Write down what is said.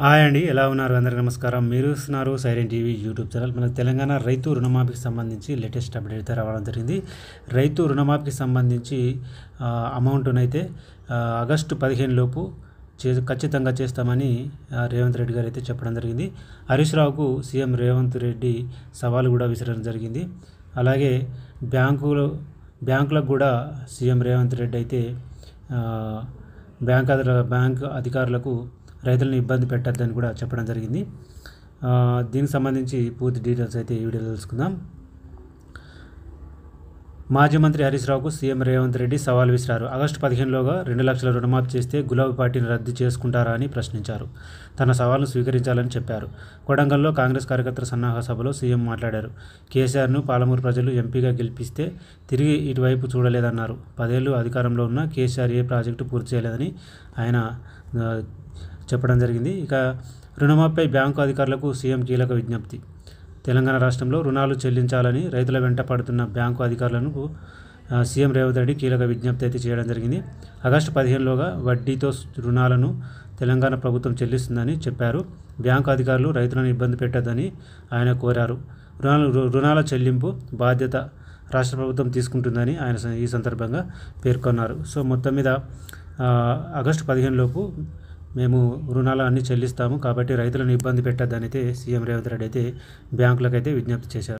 Hi అండి, ఎలా ఉన్నారు? అందరికీ నమస్కారం. మీరు చూస్తున్నారు సైరన్ టీవీ యూట్యూబ్ ఛానల్. మన తెలంగాణ రైతు రుణమాఫీకి సంబంధించి లేటెస్ట్ అప్డేట్ అయితే రావడం జరిగింది. రైతు రుణమాఫీకి సంబంధించి అమౌంట్నైతే ఆగస్టు 15 లోపు ఖచ్చితంగా చేస్తామని రేవంత్ రెడ్డి గారు అయితే చెప్పడం జరిగింది. హరీష్ రావుకు సీఎం రేవంత్ రెడ్డి సవాలు కూడా విసరడం జరిగింది. అలాగే బ్యాంకులకు కూడా సీఎం రేవంత్ రెడ్డి అయితే బ్యాంక్ అధికారులకు రైతులను ఇబ్బంది పెట్టద్దని కూడా చెప్పడం జరిగింది. దీనికి సంబంధించి పూర్తి డీటెయిల్స్ అయితే ఈ వీడియోలో తెలుసుకుందాం. మాజీ మంత్రి హరీష్ రావుకు సీఎం రేవంత్ రెడ్డి సవాల్ విసిరారు. ఆగస్టు 15లోగా 2 లక్షల రుణమాఫీ చేస్తే గులాబీ పార్టీని రద్దు చేసుకుంటారా అని ప్రశ్నించారు. తన సవాల్ను స్వీకరించాలని చెప్పారు. కొడంగల్లో కాంగ్రెస్ కార్యకర్తల సన్నాహ సభలో సీఎం మాట్లాడారు. కేసీఆర్ను పాలమూరు ప్రజలు ఎంపీగా గెలిపిస్తే తిరిగి ఇటువైపు చూడలేదన్నారు. 10 ఏళ్లు అధికారంలో ఉన్న కేసీఆర్ ఏ ప్రాజెక్టు పూర్తి చేయలేదని ఆయన చెప్పడం జరిగింది. ఇక రుణమాఫీపై బ్యాంకు అధికారులకు సీఎం కీలక విజ్ఞప్తి. తెలంగాణ రాష్ట్రంలో రుణాలు చెల్లించాలని రైతుల వెంట పడుతున్న బ్యాంకు అధికారులకు సీఎం రేవంత్ రెడ్డి కీలక విజ్ఞప్తి అయితే చేయడం జరిగింది. ఆగస్టు 15లోగా వడ్డీతో రుణాలను తెలంగాణ ప్రభుత్వం చెల్లిస్తుందని చెప్పారు. బ్యాంకు అధికారులు రైతులను ఇబ్బంది పెట్టద్దని ఆయన కోరారు. రుణాల చెల్లింపు బాధ్యత రాష్ట్ర ప్రభుత్వం తీసుకుంటుందని ఆయన ఈ సందర్భంగా పేర్కొన్నారు. సో మొత్తం మీద ఆగస్టు 15 లోపు మేము రుణాలు అన్నీ చెల్లిస్తాము, కాబట్టి రైతులను ఇబ్బంది పెట్టద్దని అయితే సీఎం రేవంత్ రెడ్డి అయితే బ్యాంకులకు అయితే విజ్ఞప్తి చేశారు.